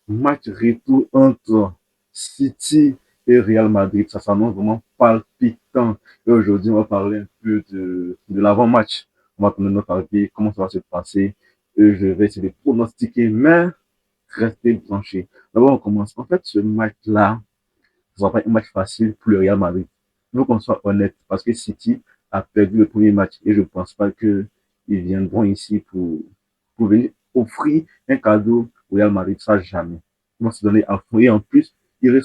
Match retour entre City et Real Madrid. Ça s'annonce vraiment palpitant. Et aujourd'hui, on va parler un peu de l'avant-match. On va prendre notre avis, comment ça va se passer. Et je vais essayer de pronostiquer, mais rester tranché. D'abord, on commence. En fait, ce match-là, ce ne sera pas un match facile pour le Real Madrid. Il faut qu'on soit honnête, parce que City a perdu le premier match et je ne pense pas qu'ils viendront ici pour venir offrir un cadeau au Real Madrid, ça jamais. Ils vont se donner à fond et en plus, ils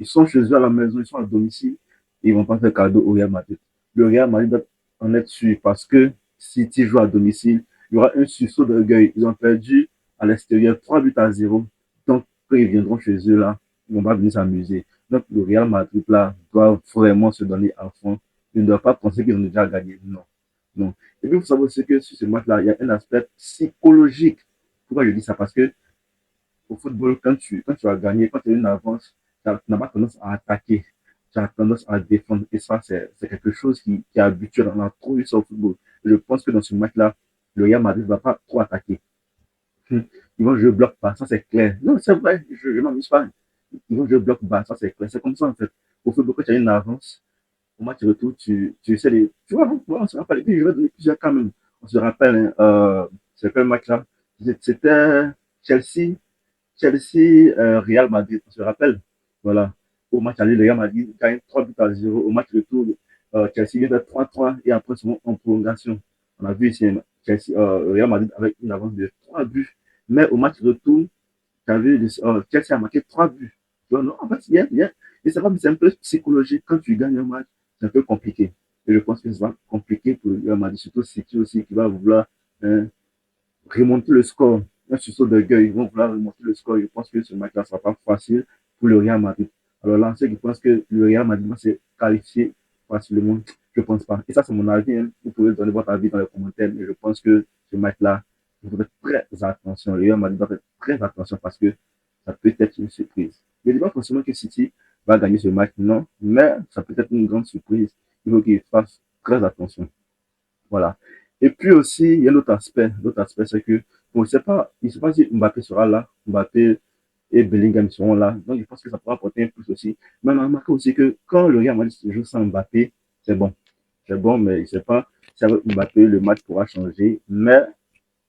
sont chez eux à la maison, ils sont à domicile et ils ne vont pas faire cadeau au Real Madrid. Le Real Madrid doit en être sûr parce que City joue à domicile, il y aura un sursaut d'orgueil. Ils ont perdu à l'extérieur 3 buts à 0. Donc, quand ils viendront chez eux là, ils vont pas venir s'amuser. Donc, le Real Madrid, là, doit vraiment se donner à fond. Il ne doit pas penser qu'ils ont déjà gagné. Non. Non. Et puis, il faut savoir aussi que sur ce match-là, il y a un aspect psychologique. Pourquoi je dis ça? Parce que au football, quand tu as gagné, quand tu as une avance, tu n'as pas tendance à attaquer. Tu as tendance à défendre. Et ça, c'est quelque chose qui est habituel. On a trop eu ça au football. Je pense que dans ce match-là, le Real Madrid ne va pas trop attaquer. Ils vont jouer bloc bas, ça c'est clair. Non, c'est vrai, je m'amuse pas. Ils vont jouer bloc bas, ça c'est clair. C'est comme ça en fait. Au football, quand tu as une avance, au match retour, tu essaies de. Tu vois, on se rappelle. Et puis je vais donner plusieurs quand même. On se rappelle, hein, c'est quel match là? C'était Chelsea, Real Madrid, on se rappelle. Voilà. Au match aller, le Real Madrid gagne 3 buts à 0. Au match retour, Chelsea vient de 3-3 et après, c'est en prolongation. On a vu ici Chelsea, Real Madrid avec une avance de 3 buts. Mais au match retour, tu as vu, Chelsea a marqué 3 buts. Donc, non, en fait, c'est bien, bien. Et ça va, mais c'est un peu psychologique. Quand tu gagnes un match, c'est un peu compliqué. Et je pense que ça va compliqué pour le Real Madrid, surtout City aussi, qui va vouloir hein, remonter le score. Un sursaut de gueule, ils vont vouloir remonter le score. Je pense que ce match-là ne sera pas facile pour le Real Madrid. Alors là, ceux qui pensent que le Real Madrid va se qualifier facilement, je ne pense pas. Et ça, c'est mon avis. Hein. Vous pouvez donner votre avis dans les commentaires, mais je pense que ce match-là, il faut faire très attention. Le Real Madrid doit faire très attention parce que ça peut être une surprise. Je ne dis pas forcément que City va gagner ce match, non, mais ça peut être une grande surprise. Il faut qu'il fasse très attention. Voilà. Et puis aussi, il y a l'autre aspect. L'autre aspect, c'est que, on ne sait pas, il ne sait pas si Mbappé sera là. Mbappé et Bellingham seront là. Donc, je pense que ça pourra apporter un plus aussi. Mais on a remarqué aussi que quand le Real Madrid joue sans Mbappé, c'est bon. C'est bon, mais il ne sait pas si avec Mbappé, le match pourra changer. Mais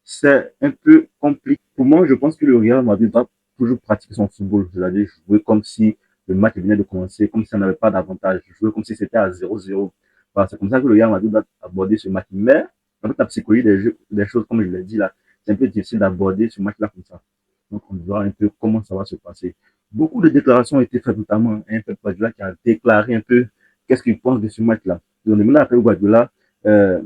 c'est un peu compliqué. Pour moi, je pense que le Real Madrid doit toujours pratiquer son football. C'est-à-dire jouer comme si le match venait de commencer, comme si ça n'avait pas d'avantage. Jouer comme si c'était à 0-0. Voilà, c'est comme ça que le Real Madrid doit aborder ce match. Mais, en fait, la psychologie des choses, comme je l'ai dit là, c'est un peu difficile d'aborder ce match-là comme ça. Donc, on verra un peu comment ça va se passer. Beaucoup de déclarations ont été faites, notamment un Pep Guardiola qui a déclaré un peu qu'est-ce qu'il pense de ce match-là. Donc, maintenant, après Guardiola, euh,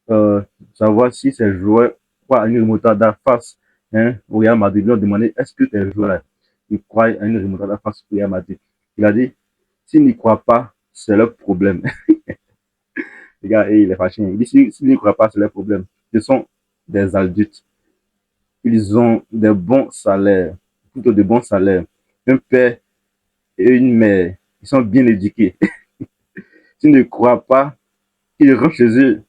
euh, savoir si ces joueurs croient à une remontada face hein, au Real Madrid. Ils lui ont demandé est-ce que tes joueurs ils croient à une remontada face au Real Madrid. Il a dit s'ils n'y croient pas, c'est leur problème. Les gars, et il est fâché. Il dit s'ils n'y croient pas, c'est leur problème. Ce sont des adultes. Ils ont des bons salaires, plutôt de bons salaires. Un père et une mère. Ils sont bien éduqués. S'ils ne croient pas, ils rentrent chez eux.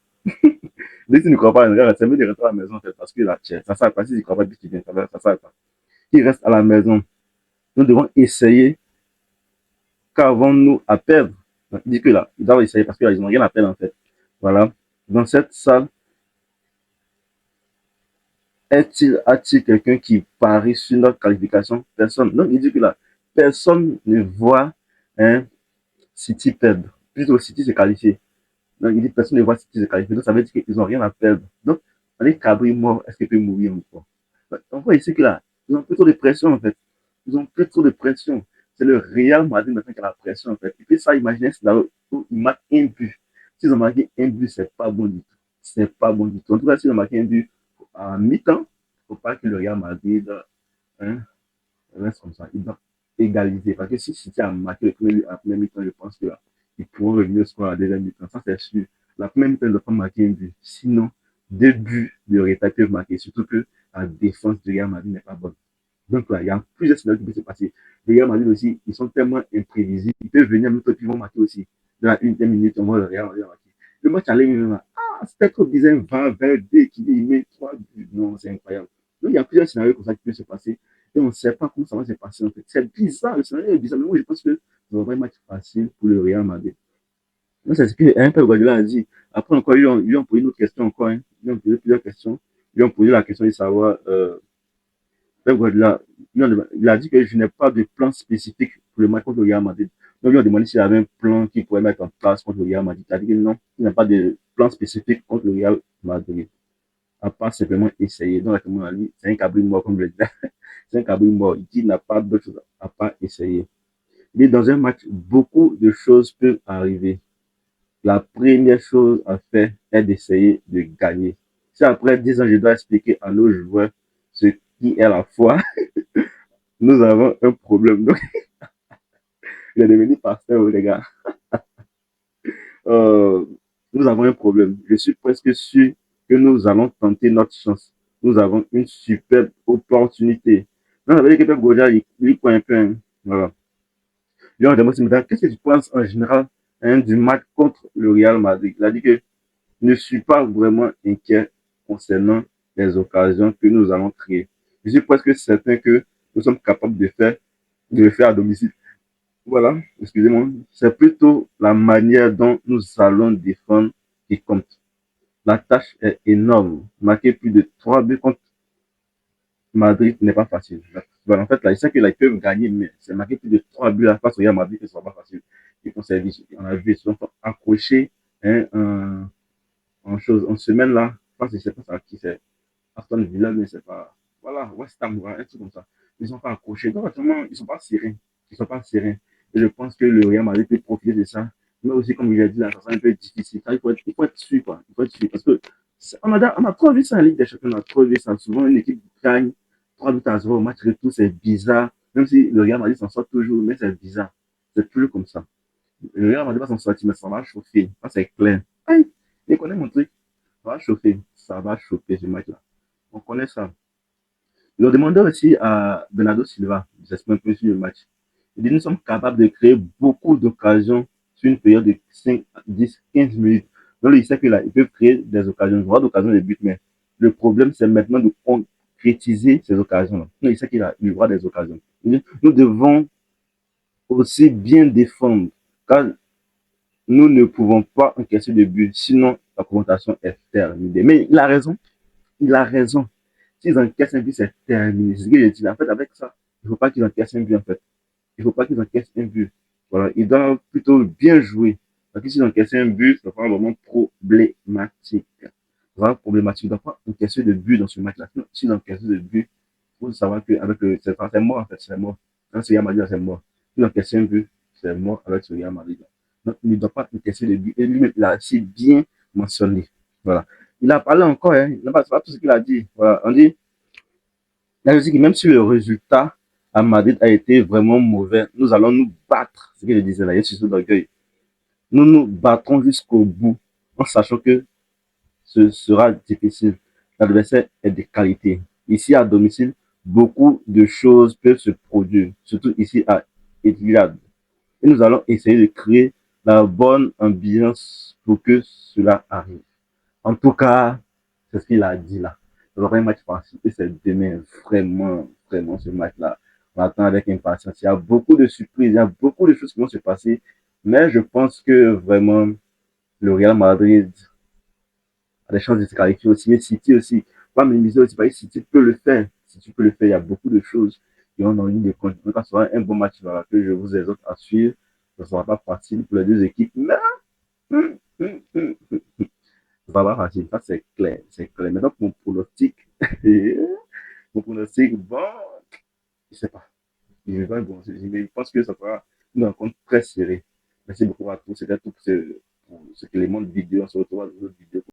Dès qu'ils ne croient pas, c'est mieux de rentrer à la maison en fait, parce que là, ça sert pas. S'ils ne croient pas, ça sert pas. Ils restent à la maison. Nous devons essayer qu'avons-nous à perdre. Il dit que là, ils doivent essayer parce qu'ils n'ont rien à perdre en fait. Voilà. Dans cette salle, a-t-il quelqu'un qui parie sur notre qualification? Personne. Donc il dit que là, personne ne voit hein, City perdre. Plutôt City se qualifier. Donc il dit personne ne voit City se qualifier. Donc ça veut dire qu'ils n'ont rien à perdre. Donc, on est Cabri mort, est-ce qu'il peut mourir encore? On voit ici que là, ils ont plus trop de pression en fait. Ils ont plus trop de pression. C'est le Real Madrid maintenant qui a la pression en fait. Et puis ça, imaginez c'est là où ils marquent un but. S'ils ont marqué un but, c'est pas bon du tout. C'est pas bon du tout. En tout cas, s'ils ont marqué un but à mi-temps, il ne faut pas que le Real Madrid hein, reste comme ça. Ils doivent égaliser. Parce que si City a marqué le premier but à la première mi-temps, je pense que là, ils pourront revenir au score à la deuxième mi-temps. Ça, c'est sûr. La première mi-temps, ils ne doivent pas marquer un but. Sinon, 2 buts de retard peuvent marquer. Surtout que la défense du Real Madrid n'est pas bonne. Donc là, il y a plusieurs scénarios qui peuvent se passer. Le Real Madrid aussi, ils sont tellement imprévisibles. Ils peuvent venir, mais ils vont marquer aussi. Dans la une minute, on voit le Real Madrid marquer. Le match allait même c'était trop bizarre, 20, 22, qui il met 3 buts. Non, c'est incroyable. Donc, il y a plusieurs scénarios comme ça qui peuvent se passer. Et on ne sait pas comment ça va se passer, en fait. C'est bizarre, le scénario est bizarre, mais moi, je pense que ça va pas être un match facile pour le Real Madrid. Non, c'est ce que un Pep Guardiola a dit. Après, encore, ils lui ont posé une autre question encore, hein. Ils lui ont posé plusieurs questions. Ils lui ont posé la question de savoir, Pep Guardiola, il a dit que je n'ai pas de plan spécifique pour le match contre le Real Madrid. Donc, ils lui ont demandé s'il y avait un plan qu'il pourrait mettre en place contre le Real Madrid. Il a dit que non, il n'a pas de plan spécifique contre le Real Madrid. À part simplement essayer. Donc, à mon avis, c'est un cabri mort, comme je le disais. C'est un cabri mort. Il dit qu'il n'a pas d'autre chose à part essayer. Mais dans un match, beaucoup de choses peuvent arriver. La première chose à faire est d'essayer de gagner. Si après 10 ans, je dois expliquer à nos joueurs ce qui est la foi, nous avons un problème. Donc, il est devenu pasteur, les gars. Euh, nous avons un problème. Je suis presque sûr que nous allons tenter notre chance. Nous avons une superbe opportunité. Non, ça veut dire que Pep Guardiola, il croit un peu. Hein. Voilà. Lui, on demande ce matin, qu'est-ce que tu penses en général hein, du match contre le Real Madrid? Il a dit que je ne suis pas vraiment inquiet concernant les occasions que nous allons créer. Je suis presque certain que nous sommes capables de le faire à domicile. Voilà, excusez-moi. C'est plutôt la manière dont nous allons défendre qui compte. La tâche est énorme. Marquer plus de 3 buts contre Madrid n'est pas facile. Voilà, en fait, là, je sais qu'ils peuvent gagner, mais c'est marquer plus de 3 buts à face au Real Madrid que ce sera pas facile. Ils ont servi, on a vu, ils sont accrochés hein, en semaine là. Je ne sais pas à qui c'est. Aston Villa, mais c'est pas. Voilà, West Ham, voilà, un truc comme ça. Ils ne sont pas accrochés. Donc, actuellement, ils ne sont pas sereins. Ils ne sont pas sereins. Et je pense que le Real Madrid peut profiter de ça. Mais aussi, comme je l'ai dit, là, ça sera un peu difficile. Il faut être sûr, quoi. Il faut être sûr. Parce que on a trop vu ça en Ligue des Champions. On a trop vu ça. Souvent, une équipe gagne 3 buts à 0 au match retour. C'est bizarre. Même si le Real Madrid s'en sort toujours, mais c'est bizarre. C'est toujours comme ça. Le Real Madrid va s'en sortir, mais ça va chauffer. Ça, c'est clair. Aïe, je connais mon truc. Ça va chauffer. Ça va chauffer ce match-là. On connaît ça. Ils ont demandé aussi à Bernardo Silva de s'exprimer un peu sur le match. Il dit nous sommes capables de créer beaucoup d'occasions sur une période de 5, 10, 15 minutes. Donc, il sait que là, ils peuvent créer des occasions, voire d'occasions de but, mais le problème, c'est maintenant de concrétiser ces occasions-là. Donc, il sait qu'il y aura des occasions. Il dit, nous devons aussi bien défendre, car nous ne pouvons pas encaisser de but, sinon la confrontation est terminée. Mais il a raison. Il a raison. S'ils encaissent un but, c'est terminé. C'est ce que j'ai dit. En fait, avec ça, il ne faut pas qu'ils encaissent un but, en fait. Il ne faut pas qu'ils encaissent un but. Voilà. Ils doivent plutôt bien jouer. Parce que s'ils encaissent un but, ça sera vraiment problématique. Ça sera problématique. Ils ne doivent pas encaisser de but dans ce match-là. S'ils encaissent de but, il faut savoir qu'avec c'est mort, en fait. C'est mort. Quand ce Real Madrid, c'est mort. S'ils encaissent un but, c'est mort avec ce Real Madrid. Donc, il ne doit pas encaisser de but. Et lui-même, il a assez bien mentionné. Voilà. Il a parlé encore, hein. Il n'a pas tout ce qu'il a dit. Voilà. On dit, il a dit que même si le résultat à Madrid a été vraiment mauvais, nous allons nous battre. C'est ce que je disais là, il y a surtout d'orgueil. Nous nous battrons jusqu'au bout, en sachant que ce sera difficile. L'adversaire est de qualité. Ici à domicile, beaucoup de choses peuvent se produire, surtout ici à Etihad. Et nous allons essayer de créer la bonne ambiance pour que cela arrive. En tout cas, c'est ce qu'il a dit là. Ça va un match facile et c'est demain vraiment, vraiment ce match-là. On attend avec impatience. Il y a beaucoup de surprises, il y a beaucoup de choses qui vont se passer. Mais je pense que vraiment, le Real Madrid a des chances de se qualifier aussi. Mais City aussi, pas minimiser aussi, parce que City peut le faire. City peut le faire, il y a beaucoup de choses qui ont dans ligne de compte. Donc, ça sera un bon match voilà, que je vous exhorte à suivre. Ce ne sera pas facile pour les deux équipes, mais ça va facile, ça c'est clair, c'est clair. Maintenant, mon pronostic, mon pronostic, bon, je sais pas. Je vais pas bon, je pense que ça sera une rencontre très serrée. Merci beaucoup à tous. C'était tout pour ce élément de vidéo. On se retrouve dans une autre vidéo.